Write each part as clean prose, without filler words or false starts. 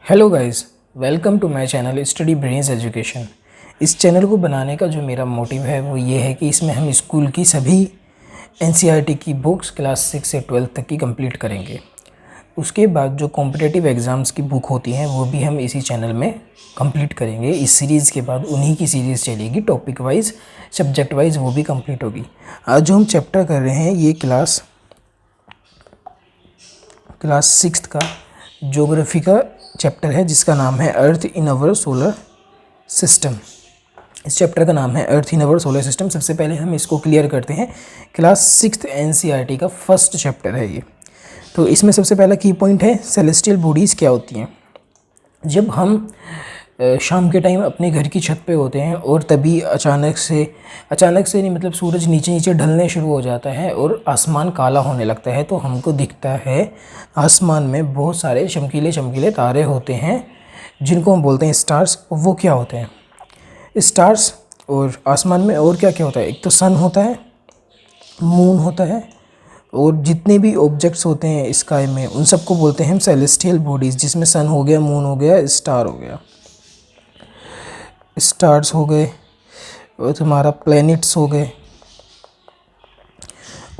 Hello guys, welcome to my channel study brains education. इस channel को बनाने का जो मेरा मोटिव है वो ये है कि इसमें हम स्कूल की सभी एनसीईआरटी की बुक्स क्लास 6 से 12 तक की कंप्लीट करेंगे। उसके बाद जो कॉम्पिटिटिव एग्ज़ाम्स की बुक होती हैं वो भी हम इसी चैनल में कंप्लीट करेंगे। इस सीरीज़ के बाद उन्हीं की सीरीज़ चलेगी, टॉपिक वाइज सब्जेक्ट वाइज वो भी कंप्लीट होगी। आज जो हम चैप्टर कर रहे हैं ये क्लास 6 का ज्योग्राफी का चैप्टर है जिसका नाम है अर्थ इन अवर सोलर सिस्टम। इस चैप्टर का नाम है अर्थ इन अवर सोलर सिस्टम। सबसे पहले हम इसको क्लियर करते हैं। क्लास 6 एनसीईआरटी का फर्स्ट चैप्टर है ये। तो इसमें सबसे पहला की पॉइंट है सेलेस्टियल बॉडीज़ क्या होती हैं। जब हम शाम के टाइम अपने घर की छत पे होते हैं और तभी अचानक से नहीं मतलब सूरज नीचे नीचे ढलने शुरू हो जाता है और आसमान काला होने लगता है, तो हमको दिखता है आसमान में बहुत सारे चमकीले चमकीले तारे होते हैं जिनको हम बोलते हैं स्टार्स। वो क्या होते हैं स्टार्स? और आसमान में और क्या क्या होता है? एक तो सन होता है, मून होता है, और जितने भी ऑब्जेक्ट्स होते हैं स्काई में उन सबको बोलते हैं हम सेलेस्टियल बॉडीज़, जिसमें सन हो गया, मून हो गया, स्टार हो गया, स्टार्स हो गए और तुम्हारा प्लैनेट्स हो गए,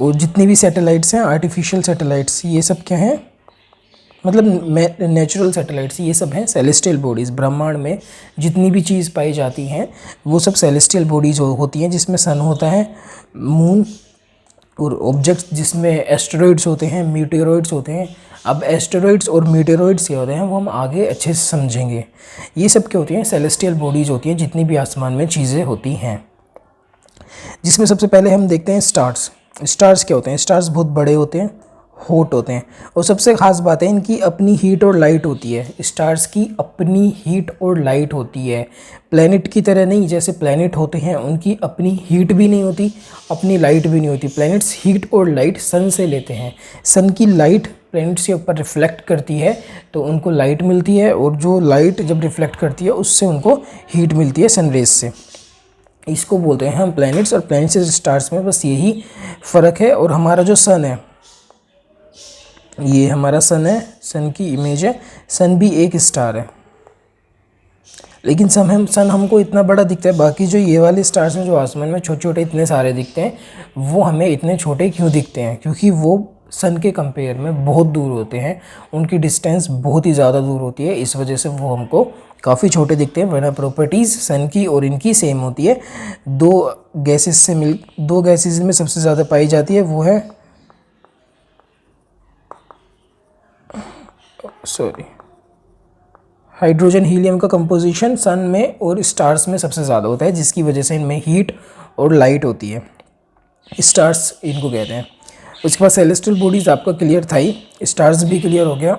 और जितनी भी सैटेलाइट्स हैं आर्टिफिशियल सैटेलाइट्स, ये सब क्या हैं? मतलब नेचुरल सैटेलाइट्स, ये सब हैं सेलेस्टियल बॉडीज़। ब्रह्मांड में जितनी भी चीज़ पाई जाती हैं वो सब सेलेस्टियल बॉडीज़ होती हैं, जिसमें सन होता है, मून, और ऑब्जेक्ट्स जिसमें एस्टेरॉइड्स होते हैं, मीटेरॉइड्स होते हैं। अब एस्टेरॉइड्स और मीटेरॉइड्स क्या होते हैं वो हम आगे अच्छे से समझेंगे। ये सब क्या होती हैं? सेलेस्टियल बॉडीज़ होती हैं, जितनी भी आसमान में चीज़ें होती हैं, जिसमें सबसे पहले हम देखते हैं स्टार्स। स्टार्स क्या होते हैं? स्टार्स बहुत बड़े होते हैं, हॉट होते हैं, और सबसे ख़ास बात है इनकी अपनी हीट और लाइट होती है। स्टार्स की अपनी हीट और लाइट होती है, प्लैनेट की तरह नहीं। जैसे प्लैनेट होते हैं उनकी अपनी हीट भी नहीं होती, अपनी लाइट भी नहीं होती। प्लैनेट्स हीट और लाइट सन से लेते हैं, सन की लाइट प्लैनेट्स के ऊपर रिफ्लेक्ट करती है तो उनको लाइट मिलती है, और जो लाइट जब रिफ्लेक्ट करती है उससे उनको हीट मिलती है सनरेज से। इसको बोलते हैं हम प्लैनेट्स। और प्लैनेट्स से स्टार्स में बस यही फ़र्क है। और हमारा जो सन है, ये हमारा सन है, सन की इमेज है। सन भी एक स्टार है, लेकिन सन हमको इतना बड़ा दिखता है। बाकी जो ये वाले स्टार्स हैं जो आसमान में छोटे छोटे इतने सारे दिखते हैं, वो हमें इतने छोटे क्यों दिखते हैं? क्योंकि वो सन के कंपेयर में बहुत दूर होते हैं, उनकी डिस्टेंस बहुत ही ज़्यादा दूर होती है, इस वजह से वो हमको काफ़ी छोटे दिखते हैं। वरना प्रॉपर्टीज़ सन की और इनकी सेम होती है। दो गैसेस में सबसे ज़्यादा पाई जाती है, वो है हाइड्रोजन हीलियम का कंपोजिशन सन में और स्टार्स में सबसे ज़्यादा होता है, जिसकी वजह से इनमें हीट और लाइट होती है। स्टार्स इनको कहते हैं। उसके बाद सेलेस्टियल बॉडीज़ आपका क्लियर था ही, स्टार्स भी क्लियर हो गया।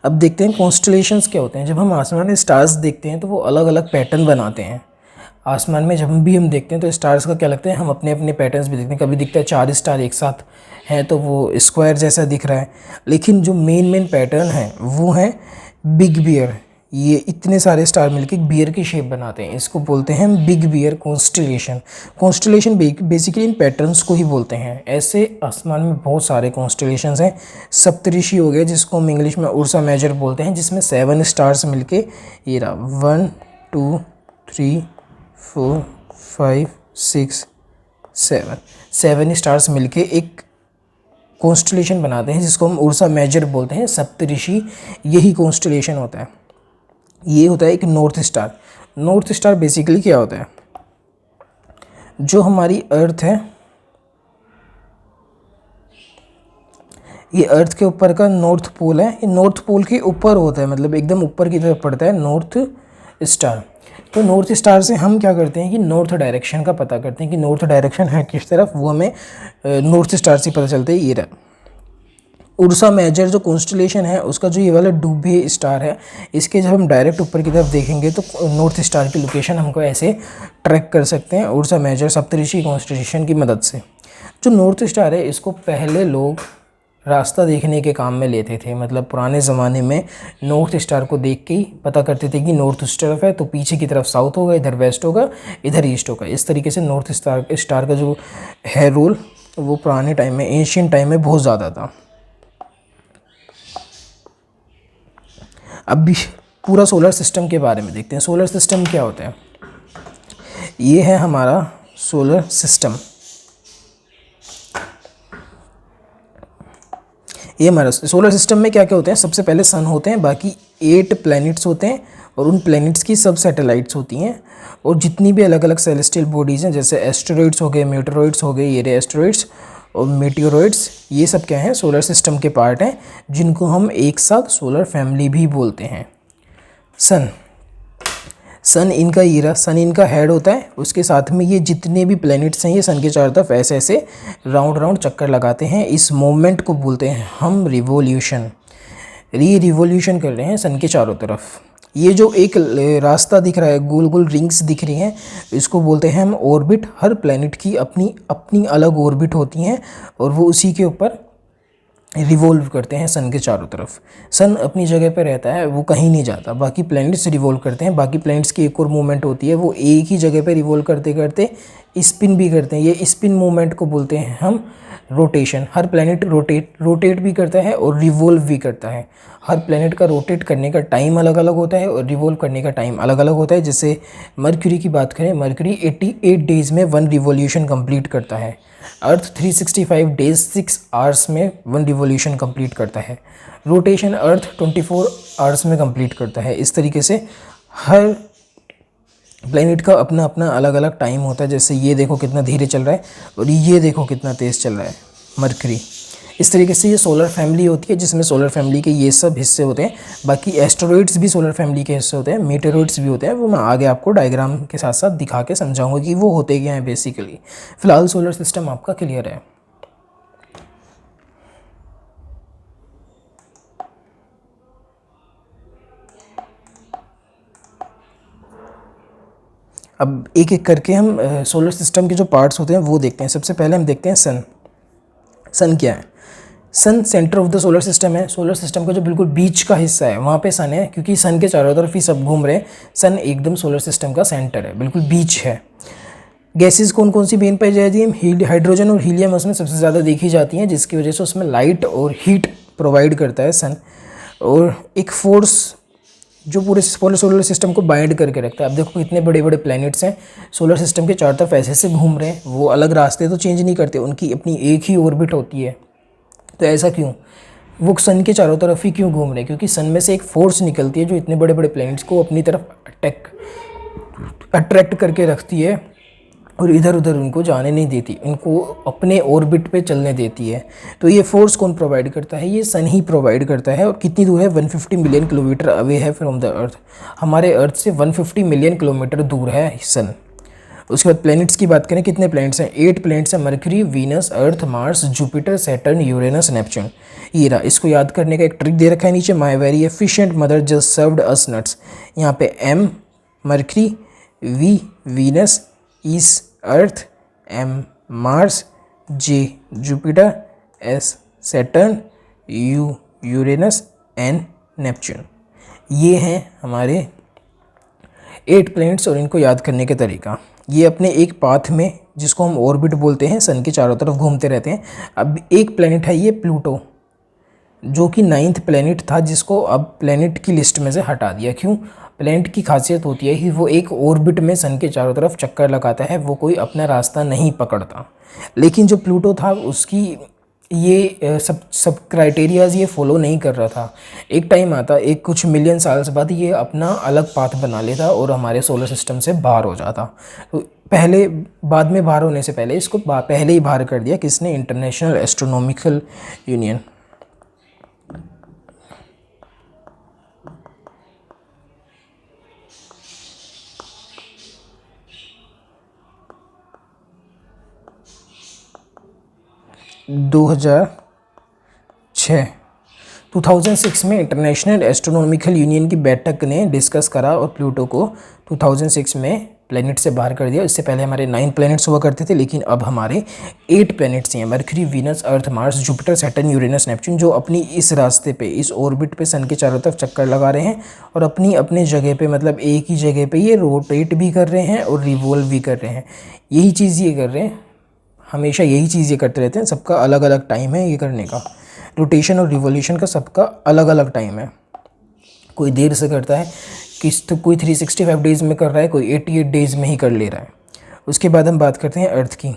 अब देखते हैं कॉन्स्टलेशंस क्या होते हैं। जब हम आसमान में स्टार्स देखते हैं तो वो अलग अलग पैटर्न बनाते हैं। आसमान में जब भी हम देखते हैं तो स्टार्स का क्या लगता है, हम अपने अपने पैटर्न्स भी देखते हैं। कभी दिखता है 4 स्टार एक साथ हैं तो वो स्क्वायर जैसा दिख रहा है, लेकिन जो मेन पैटर्न है वो है बिग बियर। ये इतने सारे स्टार मिलकर एक बियर की शेप बनाते हैं, इसको बोलते हैं big bear constellation. Constellation basically इन पैटर्न्स को ही बोलते हैं। ऐसे आसमान में बहुत सारे कॉन्स्टलेशंस हैं। सप्तऋषि हो गए जिसको हम इंग्लिश में उर्सा मेजर बोलते हैं, जिसमें 7 स्टार्स मिलके ये रहा 1 2 3 4 5 6 7 स्टार्स मिलके एक कॉन्स्टलेशन बनाते हैं, जिसको हम उर्सा मेजर बोलते हैं। सप्तऋषि यही कॉन्स्टलेशन होता है। ये होता है एक north star. North star basically क्या होता है? जो हमारी अर्थ है, ये अर्थ के ऊपर का नॉर्थ पोल है, ये नॉर्थ पोल के ऊपर होता है, मतलब एकदम ऊपर की तरफ पड़ता है नॉर्थ स्टार। तो नॉर्थ स्टार से हम क्या करते हैं कि नॉर्थ डायरेक्शन का पता करते हैं कि नॉर्थ डायरेक्शन है किस तरफ, वो हमें नॉर्थ स्टार से पता चलता है। ये रहा उर्सा मेजर जो कॉन्स्टलेशन है उसका जो ये वाला डूबे स्टार है, इसके जब हम डायरेक्ट ऊपर की तरफ देखेंगे तो नॉर्थ स्टार की लोकेशन हमको ऐसे ट्रैक कर सकते हैं उर्सा मेजर सप्तऋषि कॉन्स्टलेशन की मदद से। जो नॉर्थ स्टार है इसको पहले लोग रास्ता देखने के काम में लेते थे। मतलब पुराने ज़माने में नॉर्थ स्टार को देख के ही पता करते थे कि नॉर्थ उस तरफ है तो पीछे की तरफ साउथ होगा, इधर वेस्ट होगा, इधर ईस्ट होगा। इस तरीके से नॉर्थ स्टार का जो है रोल वो पुराने टाइम में, एंशिएंट टाइम में बहुत ज़्यादा था। अब भी पूरा सोलर सिस्टम के बारे में देखते हैं। सोलर सिस्टम क्या होता है? ये है हमारा सोलर सिस्टम। ये हमारा सोलर सिस्टम में क्या क्या होते हैं? सबसे पहले सन होते हैं, बाकी 8 प्लैनेट्स होते हैं और उन प्लैनेट्स की सब सैटेलाइट्स होती हैं, और जितनी भी अलग अलग सेलेस्टियल बॉडीज़ हैं, जैसे एस्टेरॉइड्स हो गए, मेटेरॉइड्स हो गए, ये रहे एस्टेरॉइड्स और मेटियोरॉइड्स, ये सब क्या हैं? सोलर सिस्टम के पार्ट हैं, जिनको हम एक साथ सोलर फैमिली भी बोलते हैं। सन इनका ईरा, सन इनका हेड होता है, उसके साथ में ये जितने भी प्लैनेट्स हैं ये सन के चारों तरफ ऐसे ऐसे राउंड राउंड चक्कर लगाते हैं। इस मोमेंट को बोलते हैं हम रिवोल्यूशन। ये रिवोल्यूशन कर रहे हैं सन के चारों तरफ। ये जो एक रास्ता दिख रहा है, गोल गोल रिंग्स दिख रही हैं, इसको बोलते हैं हम ऑर्बिट। हर प्लैनेट की अपनी अपनी अलग ऑर्बिट होती हैं और वो उसी के ऊपर रिवॉल्व करते हैं सन के चारों तरफ। सन अपनी जगह पे रहता है, वो कहीं नहीं जाता। बाकी प्लैनेट्स रिवॉल्व करते हैं। बाकी प्लैनेट्स की एक और मूवमेंट होती है, वो एक ही जगह पे रिवॉल्व करते करते स्पिन भी करते हैं। ये स्पिन मूवमेंट को बोलते हैं हम रोटेशन। हर प्लैनेट रोटेट भी करता है और रिवॉल्व भी करता है। हर प्लैनेट का रोटेट करने का टाइम अलग अलग होता है और रिवॉल्व करने का टाइम अलग अलग होता है। जैसे मर्क्यूरी की बात करें, मर्क्यूरी 88 डेज़ में 1 रिवॉल्यूशन कंप्लीट करता है। अर्थ 365 डेज 6 आवर्स में 1 रिवॉल्यूशन कंप्लीट करता है। रोटेशन अर्थ 24 आवर्स में कंप्लीट करता है। इस तरीके से हर प्लैनेट का अपना अपना अलग अलग टाइम होता है। जैसे ये देखो कितना धीरे चल रहा है और ये देखो कितना तेज़ चल रहा है मरकरी। इस तरीके से ये सोलर फैमिली होती है, जिसमें सोलर फैमिली के ये सब हिस्से होते हैं। बाकी एस्टेरॉइड्स भी सोलर फैमिली के हिस्से होते हैं, मेटेरॉइड्स भी होते हैं। वो मैं आगे आपको डायग्राम के साथ साथ दिखा के समझाऊंगा कि वो होते क्या हैं बेसिकली। फिलहाल सोलर सिस्टम आपका क्लियर है। अब एक एक करके हम सोलर सिस्टम के जो पार्ट्स होते हैं वो देखते हैं। सबसे पहले हम देखते हैं सन। सन क्या है? Sun centre of the solar system है। सोलर सिस्टम का जो बिल्कुल बीच का हिस्सा है वहाँ पे सन है, क्योंकि सन के चारों तरफ ही सब घूम रहे हैं। सन एकदम सोलर सिस्टम का सेंटर है, बिल्कुल बीच है। गैसेस कौन कौन सी मेन पाई जाती हैं? हाइड्रोजन और हीलियम उसमें सबसे ज़्यादा देखी जाती हैं, जिसकी वजह से उसमें लाइट और हीट प्रोवाइड करता है सन। और एक फोर्स जो पूरे सोलर सिस्टम को बाइंड करके रखता है। अब देखो कितने बड़े बड़े प्लैनेट्स हैं, सोलर सिस्टम के चारों तरफ ऐसे ऐसे घूम रहे हैं। वो अलग रास्ते तो चेंज नहीं करते, उनकी अपनी एक ही ऑर्बिट होती है। तो ऐसा क्यों? वो सन के चारों तरफ ही क्यों घूम रहे हैं? क्योंकि सन में से एक फोर्स निकलती है जो इतने बड़े बड़े प्लैनेट्स को अपनी तरफ अट्रैक्ट करके रखती है और इधर उधर उनको जाने नहीं देती, इनको अपने ऑर्बिट पे चलने देती है। तो ये फोर्स कौन प्रोवाइड करता है? ये सन ही प्रोवाइड करता है। और कितनी दूर है? 150 मिलियन किलोमीटर अवे है फ्रॉम द अर्थ। हमारे अर्थ से 150 मिलियन किलोमीटर दूर है सन। उसके बाद प्लैनेट्स की बात करें, कितने प्लैनेट्स हैं? 8 प्लैनेट्स हैं। Mercury, Venus, Earth, Mars, Jupiter, Saturn, Uranus, Neptune. ये रहा। इसको याद करने का एक ट्रिक दे रखा है नीचे। My very efficient mother just served us nuts. यहाँ पे M Mercury, V Venus, E Earth, M Mars, J Jupiter, S Saturn, U Uranus, N Neptune. ये हैं हमारे 8 प्लैनेट्स। और इनको याद करने का तरीका, ये अपने एक पाथ में, जिसको हम ऑर्बिट बोलते हैं, सन के चारों तरफ घूमते रहते हैं। अब एक प्लैनेट है ये प्लूटो, जो कि 9th प्लैनेट था, जिसको अब प्लैनेट की लिस्ट में से हटा दिया। क्यों? प्लैनेट की खासियत होती है कि वो एक ऑर्बिट में सन के चारों तरफ चक्कर लगाता है, वो कोई अपना रास्ता नहीं पकड़ता। लेकिन जो प्लूटो था उसकी ये सब क्राइटेरियाज ये फॉलो नहीं कर रहा था। एक टाइम आता, एक कुछ मिलियन साल्स बाद ये अपना अलग पाथ बना लेता और हमारे सोलर सिस्टम से बाहर हो जाता। तो पहले, बाद में बाहर होने से पहले इसको पहले ही बाहर कर दिया किसने? International astronomical union. दो 2006 में इंटरनेशनल एस्ट्रोनॉमिकल यूनियन की बैठक ने डिस्कस करा और प्लूटो को 2006 में प्लैनेट से बाहर कर दिया। इससे पहले हमारे 9 प्लैनेट्स हुआ करते थे, लेकिन अब हमारे 8 प्लैनेट्स हैं। Mercury, Venus, Earth, Mars, Jupiter, Saturn, Uranus, Neptune, जो अपनी इस रास्ते पे, इस ऑर्बिट पे सन के चारों तरफ चक्कर लगा रहे हैं और अपनी अपने जगह पे, मतलब एक ही जगह पे ये रोटेट भी कर रहे हैं और रिवॉल्व भी कर रहे हैं। यही चीज़ ये कर रहे हैं, हमेशा यही चीज़ ये करते रहते हैं। सबका अलग अलग टाइम है ये करने का। रोटेशन और रिवॉल्यूशन का सबका अलग अलग टाइम है। कोई देर से करता है, तो कोई 365 डेज़ में कर रहा है, कोई 88 डेज़ में ही कर ले रहा है। उसके बाद हम बात करते हैं अर्थ की।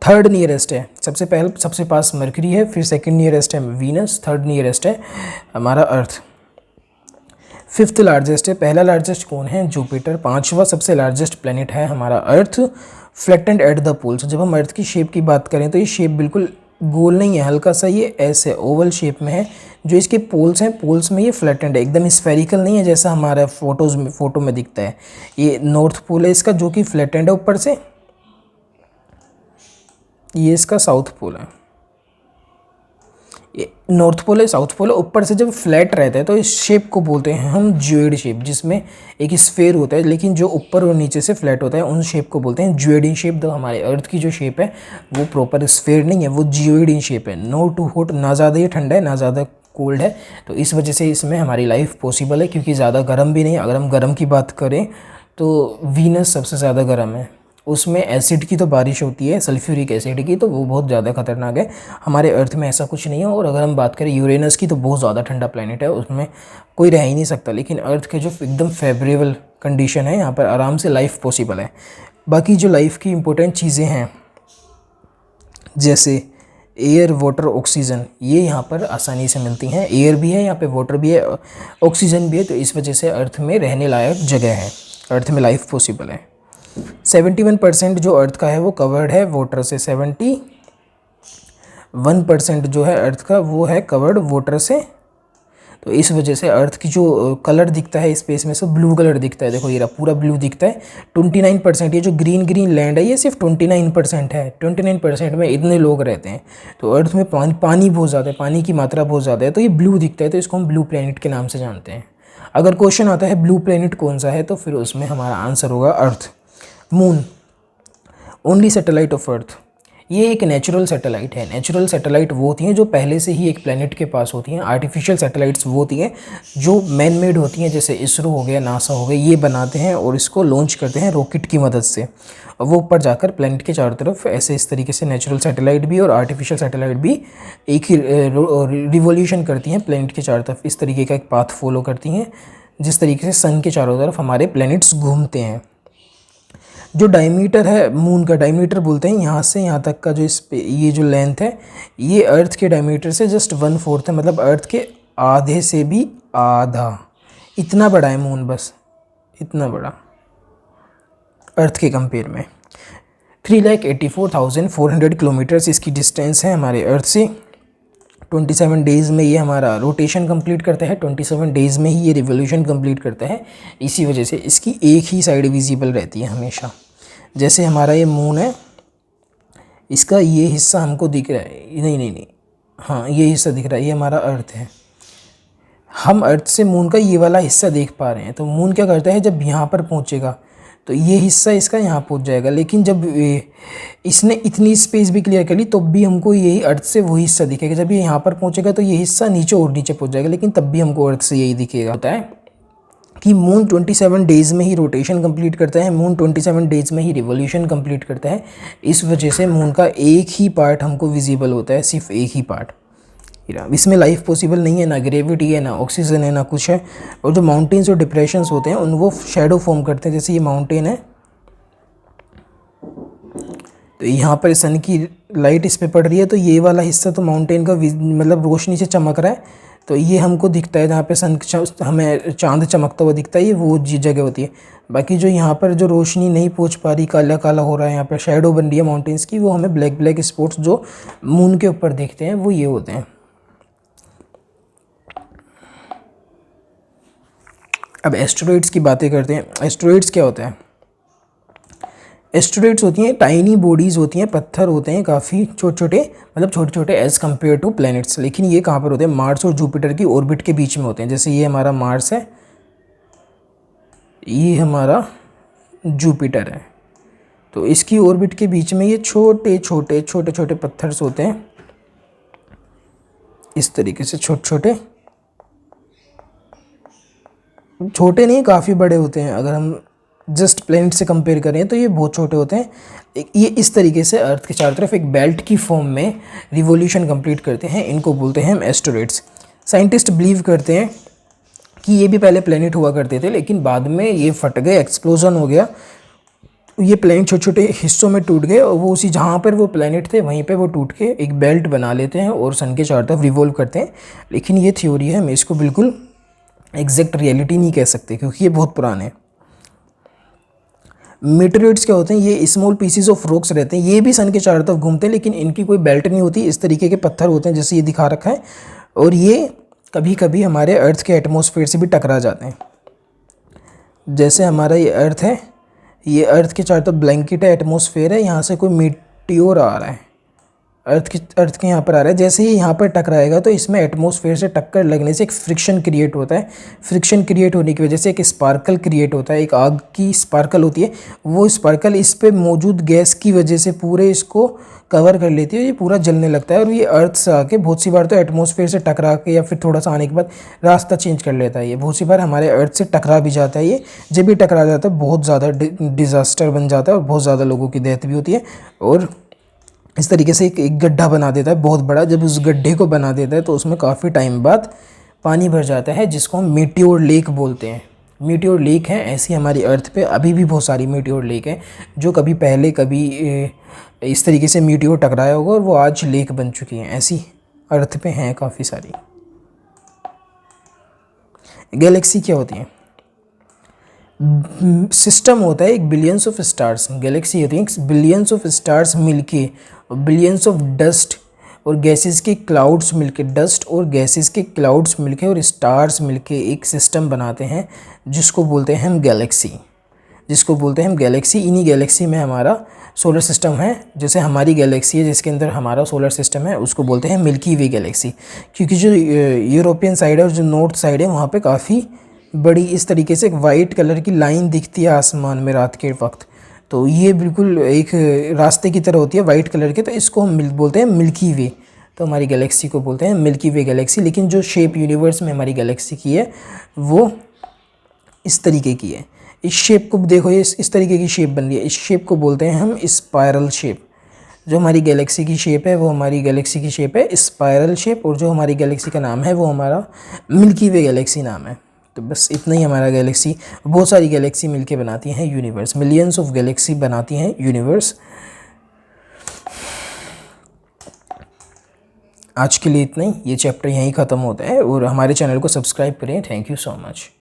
थर्ड नियरेस्ट है, सबसे पास मरकरी है, फिर सेकंड नियरेस्ट है वीनस, थर्ड नियरेस्ट है हमारा अर्थ। फिफ्थ लार्जेस्ट है, पहला लार्जेस्ट कौन है? जुपिटर। पांचवा सबसे लार्जेस्ट प्लेनेट है हमारा अर्थ, फ्लैटेंड एट द पोल्स। जब हम अर्थ की शेप की बात करें तो ये शेप बिल्कुल गोल नहीं है, हल्का सा ये ऐसे ओवल शेप में है। जो इसके पोल्स हैं, पोल्स में ये फ्लैटेंड है, एकदम स्फेरिकल नहीं है जैसा हमारा फोटो में दिखता है। ये नॉर्थ पोल है इसका, जो कि फ्लैटेंड है ऊपर से। ये इसका साउथ पोल है, ये नॉर्थ पोल है, साउथ पोल है। ऊपर से जब फ्लैट रहता है तो इस शेप को बोलते हैं हम ज्यूइड शेप, जिसमें एक स्फेयर होता है लेकिन जो ऊपर और नीचे से फ्लैट होता है, उन शेप को बोलते हैं ज्यूइड शेप। तो हमारे अर्थ की जो शेप है वो प्रॉपर स्फेयर नहीं है, वो ज्यूइड शेप है। नो टू हॉट, ना ज़्यादा ये ठंडा है ना ज़्यादा कोल्ड है, तो इस वजह से इसमें हमारी लाइफ पॉसिबल है, क्योंकि ज़्यादा गर्म भी नहीं है। अगर हम गर्म की बात करें तो वीनस सबसे ज़्यादा गर्म है, उसमें एसिड की तो बारिश होती है, सल्फ्यूरिक एसिड की, तो वो बहुत ज़्यादा खतरनाक है। हमारे अर्थ में ऐसा कुछ नहीं है। और अगर हम बात करें यूरेनस की, तो बहुत ज़्यादा ठंडा प्लेनेट है, उसमें कोई रह ही नहीं सकता। लेकिन अर्थ के जो एकदम फेवरेबल कंडीशन है, यहाँ पर आराम से लाइफ पॉसिबल है। बाकी जो लाइफ की इंपॉर्टेंट चीज़ें हैं जैसे एयर, वाटर, ऑक्सीजन, ये यहाँ पर आसानी से मिलती हैं। एयर भी है यहाँ पे, वाटर भी है, ऑक्सीजन भी है, तो इस वजह से अर्थ में रहने लायक जगह है, अर्थ में लाइफ पॉसिबल है। 71% जो अर्थ का है वो कवर्ड है वाटर से, 71% जो है अर्थ का वो है कवर्ड वाटर से। तो इस वजह से अर्थ की जो कलर दिखता है स्पेस में, सब ब्लू कलर दिखता है। देखो ये पूरा ब्लू दिखता है। 29% ये जो ग्रीन लैंड है, ये सिर्फ 29% है। 29% में इतने लोग रहते हैं, तो अर्थ में पानी बहुत ज़्यादा है, पानी की मात्रा बहुत ज़्यादा है, तो ये ब्लू दिखता है, तो इसको हम ब्लू प्लैनेट के नाम से जानते हैं। अगर क्वेश्चन आता है ब्लू प्लैनेट कौन सा है, तो फिर उसमें हमारा आंसर होगा Earth. Moon, only satellite of Earth, ये एक नेचुरल सैटेलाइट है। नेचुरल सैटेलाइट वो होती हैं जो पहले से ही एक प्लेनेट के पास होती हैं। आर्टिफिशियल सैटेलाइट्स वो होती हैं जो मैन मेड होती हैं, जैसे इसरो हो गया, नासा हो गया, ये बनाते हैं और इसको लॉन्च करते हैं रॉकेट की मदद से, और वो ऊपर जाकर प्लेनेट के चारों तरफ ऐसे इस तरीके से नेचुरल सैटेलाइट भी और आर्टिफिशियल सैटेलाइट भी एक ही रिवोल्यूशन करती हैं प्लेनेट के चारों तरफ। इस तरीके का एक पाथ फॉलो करती हैं जिस तरीके से सन के चारों तरफ हमारे प्लैनेट्स घूमते हैं। जो डायमीटर है मून का, डायमीटर बोलते हैं यहाँ से यहाँ तक का जो ये जो लेंथ है, ये अर्थ के डायमीटर से जस्ट 1/4 है, मतलब अर्थ के आधे से भी आधा। इतना बड़ा है मून, बस इतना बड़ा अर्थ के कंपेयर में। 3,84,400 किलोमीटर्स इसकी डिस्टेंस है हमारे अर्थ से। 27 डेज़ में ये हमारा रोटेशन कंप्लीट करता है, 27 डेज़ में ही ये रिवोल्यूशन कंप्लीट करता है। इसी वजह से इसकी एक ही साइड विजिबल रहती है हमेशा। जैसे हमारा ये मून है, इसका ये हिस्सा हमको दिख रहा है, नहीं, हाँ ये हिस्सा दिख रहा है, ये हमारा अर्थ है। हम अर्थ से मून का ये वाला हिस्सा देख पा रहे हैं। तो मून क्या करता है, जब यहाँ पर पहुँचेगा तो ये हिस्सा इसका यहाँ पहुँच जाएगा, लेकिन जब इसने इतनी स्पेस भी क्लियर कर ली तो भी हमको यही अर्थ से वही हिस्सा दिखेगा। जब ये यहाँ पर पहुँचेगा तो ये हिस्सा नीचे और नीचे पहुँच जाएगा, लेकिन तब भी हमको अर्थ से यही दिखेगा। होता है कि मून 27 डेज़ में ही रोटेशन कंप्लीट करता है, मून 27 डेज़ में ही रिवोल्यूशन कंप्लीट करता है। इस वजह से मून का एक ही पार्ट हमको विजिबल होता है, सिर्फ एक ही पार्ट। इसमें लाइफ पॉसिबल नहीं है, ना ग्रेविटी है, ना ऑक्सीजन है, ना कुछ है। और जो माउंटेन्स और डिप्रेशंस होते हैं उन वो शेडो फॉर्म करते हैं। जैसे ये माउंटेन है, तो यहाँ पर सन की लाइट इस पर पड़ रही है, तो ये वाला हिस्सा तो माउंटेन का मतलब रोशनी से चमक रहा है, तो ये हमको दिखता है। जहाँ पे सन हमें चांद चमकता हुआ दिखता है, ये वो जगह होती है। बाकी जो यहाँ पर जो रोशनी नहीं पहुँच पा रही, काला काला हो रहा है, यहाँ पर शेडो बन रही है माउंटेन्स की, वो हमें ब्लैक ब्लैक स्पॉट्स जो मून के ऊपर दिखते हैं वो ये होते हैं। अब एस्टेरॉइड्स की बातें करते हैं। एस्टेरॉइड्स क्या होता है? एस्टेरॉइड्स होती हैं टाइनी बॉडीज़ होती हैं, पत्थर होते हैं काफ़ी छोटे छोटे, मतलब छोटे छोटे एज़ कम्पेयर टू प्लैनेट्स। लेकिन ये कहाँ पर होते हैं? मार्स और जुपिटर की ऑर्बिट के बीच में होते हैं। जैसे ये हमारा मार्स है, ये हमारा जुपिटर है, तो इसकी ऑर्बिट के बीच में ये छोटे छोटे पत्थर्स होते हैं, इस तरीके से छोटे छोटे नहीं, काफ़ी बड़े होते हैं। अगर हम जस्ट प्लैनेट से कंपेयर करें तो ये बहुत छोटे होते हैं। ये इस तरीके से अर्थ के चारों तरफ एक बेल्ट की फॉर्म में रिवोल्यूशन कंप्लीट करते हैं। इनको बोलते हैं हम एस्टेरॉइड्स। साइंटिस्ट बिलीव करते हैं कि ये भी पहले प्लैनेट हुआ करते थे, लेकिन बाद में ये फट गए, एक्सप्लोजन हो गया, ये प्लैनेट छोटे छोटे हिस्सों में टूट गए और वो उसी जहाँ पर वो प्लैनेट थे वहीं पे वो टूट के एक बेल्ट बना लेते हैं और सन के चारों तरफ रिवॉल्व करते हैं। लेकिन ये थ्योरी है, मैं इसको बिल्कुल एग्जैक्ट रियलिटी नहीं कह सकते क्योंकि ये बहुत पुराने हैं। मीटेरोइड्स क्या होते हैं, ये स्मॉल पीसीज ऑफ रॉक्स रहते हैं, ये भी सन के चारों तरफ घूमते हैं लेकिन इनकी कोई बेल्ट नहीं होती, इस तरीके के पत्थर होते हैं जैसे ये दिखा रखा है, और ये कभी कभी हमारे अर्थ के एटमॉस्फेयर से भी टकरा जाते हैं। जैसे हमारा ये अर्थ है, ये अर्थ के चारों तरफ ब्लैंकेट है, एटमॉस्फेयर है, यहाँ से कोई मीटियोर आ रहा है, अर्थ के यहाँ पर आ रहा है, जैसे ही यहाँ पर टकराएगा तो इसमें एटमॉस्फेयर से टक्कर लगने से एक फ्रिक्शन क्रिएट होता है। फ्रिक्शन क्रिएट होने की वजह से एक स्पार्कल क्रिएट होता है, एक आग की स्पार्कल होती है, वो स्पार्कल इस पे मौजूद गैस की वजह से पूरे इसको कवर कर लेती है, ये पूरा जलने लगता है और ये अर्थ से आके बहुत सी बार तो एटमॉस्फेयर से टकरा के या फिर थोड़ा सा आने के बाद रास्ता चेंज कर लेता है। ये बहुत सी बार हमारे अर्थ से टकरा भी जाता है, ये जब भी टकरा जाता है बहुत ज़्यादा डिज़ास्टर बन जाता है और बहुत ज़्यादा लोगों की डेथ भी होती है और इस तरीके से एक गड्ढा बना देता है बहुत बड़ा। जब उस गड्ढे को बना देता है तो उसमें काफ़ी टाइम बाद पानी भर जाता है, जिसको हम मीटियोर लेक बोलते हैं। मीटियोर लेक है, ऐसी हमारी अर्थ पे अभी भी बहुत सारी मीटियोर लेक हैं जो कभी पहले कभी इस तरीके से मीटियोर टकराया होगा और वो आज लेक बन चुकी हैं, ऐसी अर्थ पे हैं काफ़ी सारी। गैलेक्सी क्या होती है, सिस्टम होता है एक बिलियंस ऑफ स्टार्स। गैलेक्सी होती है बिलियंस ऑफ स्टार्स मिलके, बिलियंस ऑफ डस्ट और गैसेस के क्लाउड्स मिलके, डस्ट और गैसेस के क्लाउड्स मिलके और स्टार्स मिलके एक सिस्टम बनाते हैं जिसको बोलते हैं हम गैलेक्सी, जिसको बोलते हैं हम गैलेक्सी। इन्हीं गैलेक्सी में हमारा सोलर सिस्टम है, जैसे हमारी गैलेक्सी है जिसके अंदर हमारा सोलर सिस्टम है, उसको बोलते हैं मिल्की वे गैलेक्सी। क्योंकि जो यूरोपियन साइड है और जो नॉर्थ साइड है वहाँ पे काफ़ी बड़ी इस तरीके से एक वाइट कलर की लाइन दिखती है आसमान में रात के वक्त, तो ये बिल्कुल एक रास्ते की तरह होती है वाइट कलर के, तो इसको हम बोलते हैं मिल्की वे। तो हमारी गैलेक्सी को बोलते हैं मिल्की वे गैलेक्सी। लेकिन जो शेप यूनिवर्स में हमारी गैलेक्सी की है वो इस तरीके की है। इस शेप को देखो, ये इस तरीके की शेप बन रही है, इस शेप को बोलते हैं हम स्पायरल शेप। जो हमारी गैलेक्सी की शेप है वो हमारी गैलेक्सी की शेप है स्पायरल शेप, और जो हमारी गैलेक्सी का नाम है वो हमारा मिल्की वे गैलेक्सी नाम है। तो बस इतना ही हमारा गैलेक्सी, बहुत सारी गैलेक्सी मिलके बनाती हैं यूनिवर्स, मिलियंस ऑफ गैलेक्सी बनाती हैं यूनिवर्स। आज के लिए इतना ही, ये चैप्टर यहीं ख़त्म होता है और हमारे चैनल को सब्सक्राइब करें। Thank you so much.